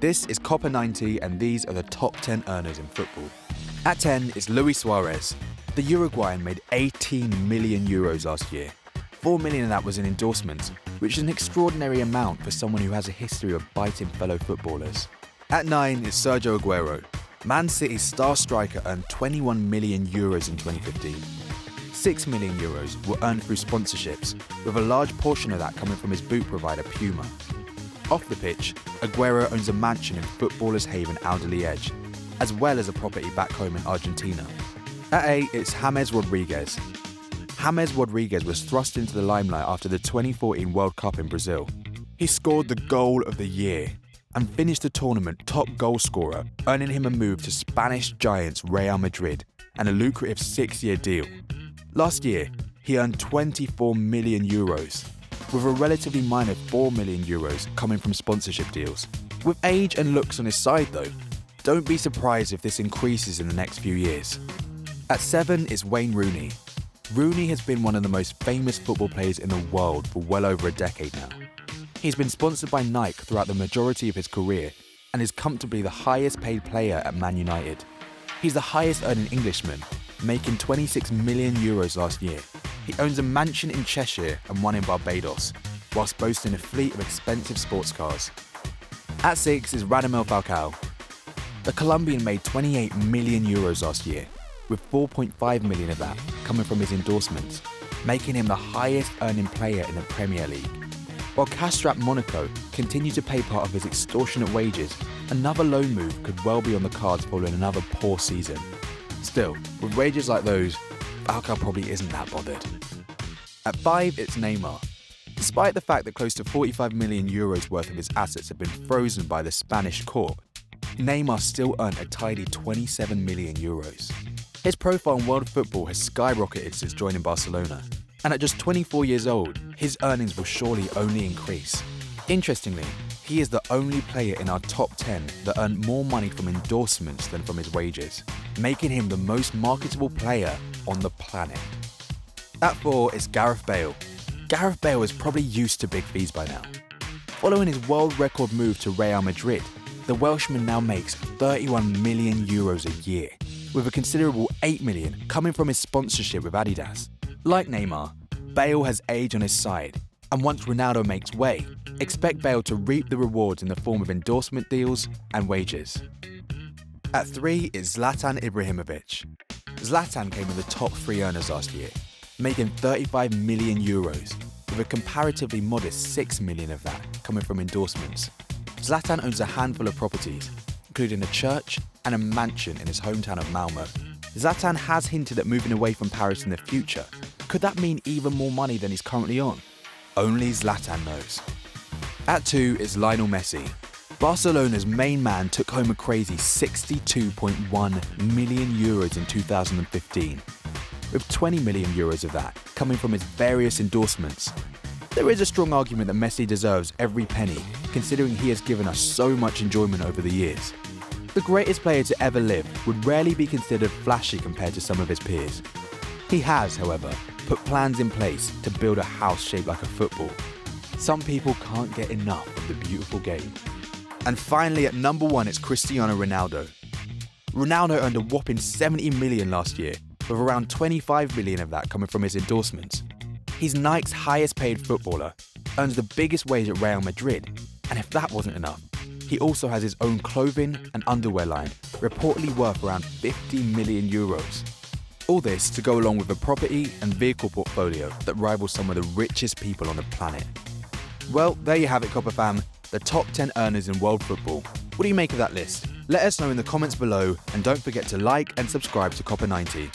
This is Copper 90 and these are the top 10 earners in football. At 10 is Luis Suarez. The Uruguayan made 18 million euros last year. 4 million of that was in endorsements, which is an extraordinary amount for someone who has a history of biting fellow footballers. At 9 is Sergio Aguero. Man City's star striker earned 21 million euros in 2015. 6 million euros were earned through sponsorships, with a large portion of that coming from his boot provider Puma. Off the pitch, Aguero owns a mansion in footballers' haven Alderley Edge, as well as a property back home in Argentina. At 8, it's James Rodriguez. James Rodriguez was thrust into the limelight after the 2014 World Cup in Brazil. He scored the goal of the year and finished the tournament top goal scorer, earning him a move to Spanish giants Real Madrid and a lucrative 6-year deal. Last year, he earned 24 million euros, with a relatively minor 4 million euros coming from sponsorship deals. With age and looks on his side though, don't be surprised if this increases in the next few years. At 7 is Wayne Rooney. Rooney has been one of the most famous football players in the world for well over a decade now. He's been sponsored by Nike throughout the majority of his career and is comfortably the highest paid player at Man United. He's the highest earning Englishman, making 26 million euros last year. He owns a mansion in Cheshire and one in Barbados, whilst boasting a fleet of expensive sports cars. At 6 is Radamel FALCAO. The Colombian made 28 million euros last year, with 4.5 million of that coming from his endorsements, making him the highest earning player in the Premier League. While cash-strapped Monaco continued to pay part of his extortionate wages, another loan move could well be on the cards following another poor season. Still, with wages like those, Falcao probably isn't that bothered. At 5, it's Neymar. Despite the fact that close to 45 million euros worth of his assets have been frozen by the Spanish court, Neymar still earned a tidy 27 million euros. His profile in world football has skyrocketed since joining Barcelona, and at just 24 years old, his earnings will surely only increase. Interestingly, he is the only player in our top 10 that earned more money from endorsements than from his wages, making him the most marketable player on the planet. At 4 is Gareth Bale. Gareth Bale is probably used to big fees by now. Following his world record move to Real Madrid, the Welshman now makes 31 million euros a year, with a considerable 8 million coming from his sponsorship with Adidas. Like Neymar, Bale has age on his side, and once Ronaldo makes way, expect Bale to reap the rewards in the form of endorsement deals and wages. At 3 is Zlatan Ibrahimovic. Zlatan came in the top 3 earners last year, making 35 million euros, with a comparatively modest 6 million of that coming from endorsements. Zlatan owns a handful of properties, including a church and a mansion in his hometown of Malmo. Zlatan has hinted at moving away from Paris in the future. Could that mean even more money than he's currently on? Only Zlatan knows. At 2 is Lionel Messi. Barcelona's main man took home a crazy 62.1 million euros in 2015, with 20 million euros of that coming from his various endorsements. There is a strong argument that Messi deserves every penny, considering he has given us so much enjoyment over the years. The greatest player to ever live would rarely be considered flashy compared to some of his peers. He has, however, put plans in place to build a house shaped like a football. Some people can't get enough of the beautiful game. And finally, at number 1, it's Cristiano Ronaldo. Ronaldo earned a whopping 70 million last year, with around 25 million of that coming from his endorsements. He's Nike's highest paid footballer, earns the biggest wage at Real Madrid, and if that wasn't enough, he also has his own clothing and underwear line, reportedly worth around 50 million euros. All this to go along with a property and vehicle portfolio that rivals some of the richest people on the planet. Well, there you have it, Copper fam, the top 10 earners in world football. What do you make of that list? Let us know in the comments below, and don't forget to like and subscribe to Copper 90.